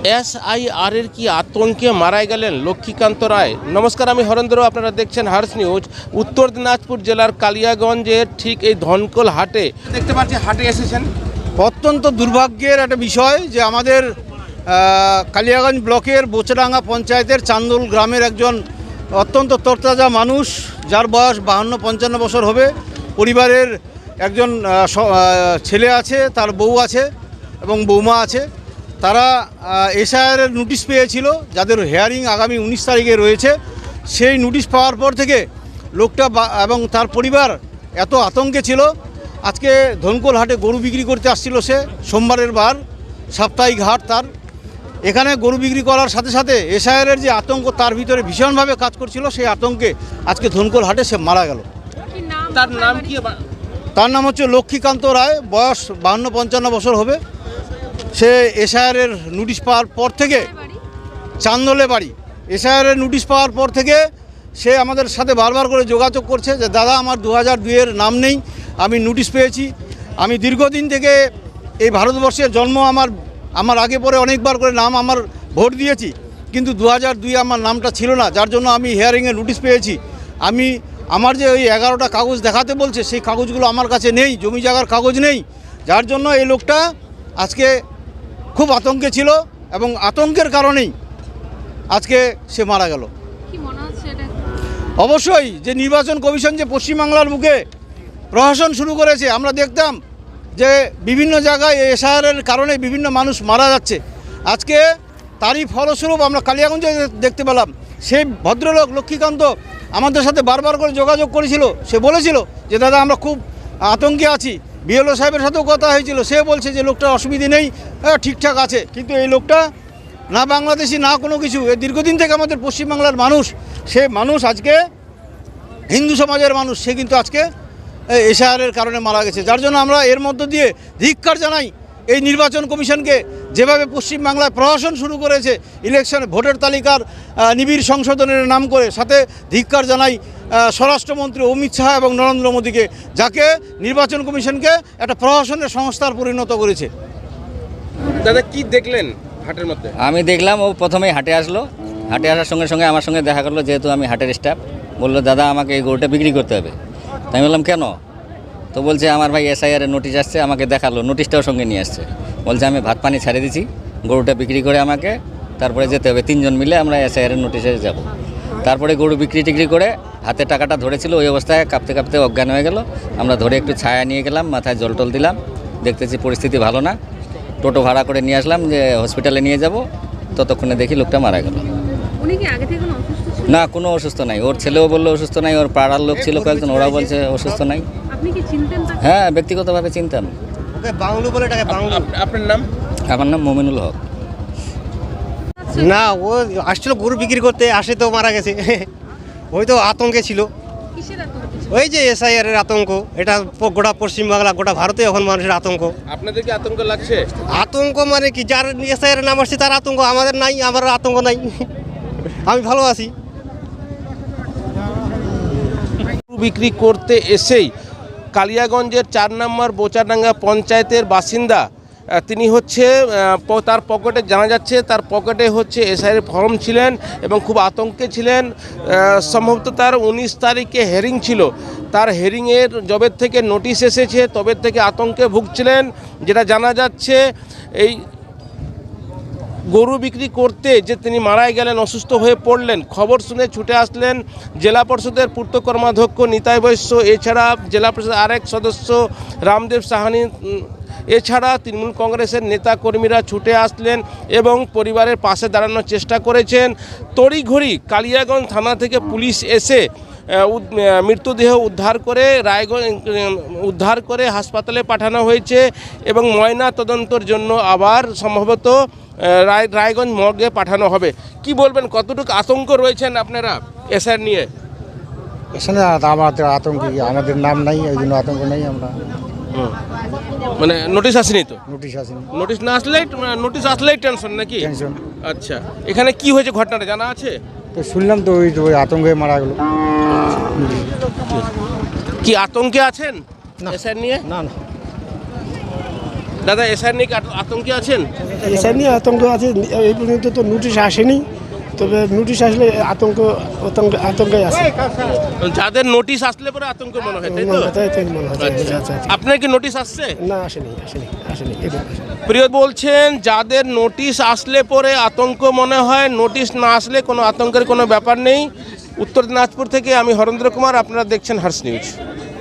SIR এর কি আতঙ্কে মারা গেলেন লক্ষ্মীকান্ত রায়। নমস্কার, আমি হরেন্দ্র, আপনারা দেখছেন হার্স নিউজ। উত্তর দিনাজপুর জেলার কালিয়াগঞ্জের ঠিক এই ধনকোল হাটে দেখতে পাচ্ছি, হাটে এসেছেন। অত্যন্ত দুর্ভাগ্যের একটা বিষয় যে আমাদের কালিয়াগঞ্জ ব্লকের বোচডাঙ্গা পঞ্চায়েতের চান্দুল গ্রামের একজন অত্যন্ত তরতাজা মানুষ, যার বয়স 52-55 বছর হবে, পরিবারের একজন ছেলে আছে, তার বউ আছে এবং বৌমা আছে। তারা SIR-এর নোটিশ পেয়েছিল, যাদের হেয়ারিং আগামী 19 তারিখে রয়েছে। সেই নোটিশ পাওয়ার পর থেকে লোকটা এবং তার পরিবার এত আতঙ্কে ছিল। আজকে ধনকোল হাটে গরু বিক্রি করতে আসছিল সে, সোমবারের বার, সাপ্তাহিক হাট তার। এখানে গরু বিক্রি করার সাথে সাথে SIR-এর যে আতঙ্ক তার ভিতরে ভীষণভাবে কাজ করছিল, সেই আতঙ্কে আজকে ধনকোল হাটে সে মারা গেল। তার নাম কি? তার নাম হচ্ছে লক্ষ্মীকান্ত রায়, বয়স 52-55 বছর হবে। সে SIR-এর নোটিশ পাওয়ার পর থেকে, চান্দলে বাড়ি, SIR-এর নোটিশ পাওয়ার পর থেকে সে আমাদের সাথে বারবার করে যোগাযোগ করছে যে দাদা, আমার 2002-এর নাম নেই, আমি নোটিশ পেয়েছি। আমি দীর্ঘদিন থেকে এই ভারতবর্ষের জন্ম আমার আগে পরে অনেকবার করে নাম আমার ভোট দিয়েছি, কিন্তু 2002 আমার নামটা ছিল না, যার জন্য আমি হিয়ারিংয়ে নোটিশ পেয়েছি। আমার যে ওই 11টা কাগজ দেখাতে বলছে, সেই কাগজগুলো আমার কাছে নেই, জমি জায়গার কাগজ নেই, যার জন্য এই লোকটা আজকে খুব আতঙ্কে ছিল এবং আতঙ্কের কারণেই আজকে সে মারা গেল। অবশ্যই যে নির্বাচন কমিশন যে পশ্চিমবাংলার বুকে প্রশাসন শুরু করেছে, আমরা দেখতাম যে বিভিন্ন জায়গায় SIR-এর কারণে বিভিন্ন মানুষ মারা যাচ্ছে। আজকে তারই ফলস্বরূপ আমরা কালিয়াগঞ্জে দেখতে পেলাম। সেই ভদ্রলোক লক্ষ্মীকান্ত আমাদের সাথে বারবার করে যোগাযোগ করেছিল। সে বলেছিল যে দাদা, আমরা খুব আতঙ্কে আছি। BLO সাহেবের সাথেও কথা হয়েছিল, সে বলছে যে লোকটার অসুবিধে নেই, ঠিকঠাক আছে। কিন্তু এই লোকটা না বাংলাদেশি, না কোনো কিছু, দীর্ঘদিন থেকে আমাদের পশ্চিমবাংলার মানুষ, সে মানুষ আজকে হিন্দু সমাজের মানুষ, সে কিন্তু আজকে SIR-এর কারণে মারা গেছে। যার জন্য আমরা এর মধ্য দিয়ে ধিক্কার জানাই এই নির্বাচন কমিশনকে, যেভাবে পশ্চিমবাংলায় প্রশাসন শুরু করেছে ইলেকশন ভোটার তালিকার নিবিড় সংশোধনের নাম করে। সাথে ধিক্কার জানাই স্বরাষ্ট্রমন্ত্রী অমিত শাহ এবং নরেন্দ্র মোদীকে, যাকে নির্বাচন কমিশনকে একটা প্রশাসনের সংস্থার পরিণত করেছে। দাদা, কি দেখলেন হাটের মধ্যে? আমি দেখলাম ও প্রথমেই হাটে আসলো। হাটে আসার সঙ্গে সঙ্গে আমার সঙ্গে দেখা করলো, যেহেতু আমি হাটের স্টাফ। বললো দাদা, আমাকে এই গরুটা বিক্রি করতে হবে। তাই আমি বললাম কেন? তো বলছে আমার ভাই SIR-এর নোটিশ আসছে। আমাকে দেখালো, নোটিশটাও সঙ্গে নিয়ে আসছে। বলছে আমি ভাত পানি ছাড়ে দিছি, গরুটা বিক্রি করে আমাকে তারপরে যেতে হবে। 3 জন মিলে আমরা SIR-এর নোটিশে যাব। তারপরে গরু বিক্রি করে হাতে টাকাটা ধরেছিল, ওই অবস্থায় কাঁপতে কাঁপতে অজ্ঞান হয়ে গেল। আমরা ধরে একটু ছায়া নিয়ে গেলাম, মাথায় জল টল দিলাম। দেখতেছি পরিস্থিতি ভালো না, টোটো ভাড়া করে নিয়ে আসলাম যে হসপিটালে নিয়ে যাব। ততক্ষণে দেখি লোকটা মারা গেল। না, কোনো অসুস্থ নাই। ওর ছেলেও বললো অসুস্থ নাই, ওর পাড়ার লোক ছিল কয়েকজন, ওরাও বলছে অসুস্থ নাই। হ্যাঁ, ব্যক্তিগতভাবে চিনতাম। আপনার নাম? আমার নাম মমিনুল হক। না, ও আসছিল গরু বিক্রি করতে, আসে তো মারা গেছে। ওই তো আতঙ্কে ছিল, ওই যে SIR-এর আতঙ্ক। এটা গোটা পশ্চিমবাংলা, গোটা ভারতে এখন মানুষের আতঙ্ক। আপনাদের কি আতঙ্ক লাগছে? আতঙ্ক মানে কি, যার SIR-এর নাম আসছে তার আতঙ্ক, আমাদের নাই, আমার আতঙ্ক নাই। আমি ভালো আছি। বিক্রি করতে এসেই কালিয়াগঞ্জের 4 নম্বর বোচাডাঙ্গা পঞ্চায়েতের বাসিন্দা, তিনি হচ্ছে তার পকেটে জানা যাচ্ছে, তার পকেটে হচ্ছে SIR-এর ফর্ম ছিলেন এবং খুব আতঙ্কে ছিলেন। সম্ভবত তার 19 তারিখে হেয়ারিং ছিল। তার হেয়ারিংয়ের জবের থেকে নোটিশ এসেছে, তবে থেকে আতঙ্কে ভুগছিলেন। যেটা জানা যাচ্ছে, এই গরু বিক্রি করতে যে তিনি মারাই গেলেন, অসুস্থ হয়ে পড়লেন। খবর শুনে ছুটে আসলেন জেলা পরিষদের পূর্ত কর্মাধ্যক্ষ নিতাই বৈশ্য, এছাড়া জেলা পরিষদের আরেক সদস্য রামদেব সাহানি, এছাড়া তৃণমূল কংগ্রেসের নেতা কর্মীরা ছুটে আসলেন এবং পরিবারের পাশে দাঁড়ানোর চেষ্টা করেছেন। তড়িঘড়ি কালিয়াগঞ্জ থানা থেকে পুলিশ এসে মৃতদেহ উদ্ধার করে হাসপাতালে পাঠানো হয়েছে এবং ময়না তদন্তের জন্য আবার সম্ভবত রায়গঞ্জ মর্গে পাঠানো হবে। কি বলবেন, কতটুকু আতঙ্ক রয়েছেন আপনারা SIR নিয়ে? এখানে আমাদের আতঙ্ক, আমাদের নাম নাই, ওই জন্য আতঙ্ক নেই। আমরা মানে নোটিশ আসেনি তো? নোটিশ আসেনি। নোটিশ আসলেই টেনশন নাকি? টেনশন। আচ্ছা, এখানে কি হয়েছে ঘটনাটা জানা আছে? তো শুনলাম তো, ওই আতঙ্কে মারা গেল। কি আতঙ্কে আছেন SIR নিয়ে? না না, দাদা এসআইআর নিয়ে কি আতঙ্কে আছেন? এসা নিয়ে আতঙ্ক আছে, এই পর্যন্ত তো নোটিশ আসেনি, তবে নোটিশ আসলে আতঙ্কে আছে। যাদের নোটিশ আসলে পরে আতঙ্ক মনে হয়, তাই তো? তাই মনে হচ্ছে। আচ্ছা। আচ্ছা, আচ্ছা। আপনার কি নোটিশ আসছে? না, আসেনি। প্রিয় বলছেন, যাদের নোটিশ আসলে পরে আতঙ্ক মনে হয়, নোটিশ না আসলে কোনো আতঙ্কের কোনো ব্যাপার নেই। উত্তর দিনাজপুর থেকে আমি হরেন্দ্র কুমার, আপনারা দেখছেন হার্স নিউজ।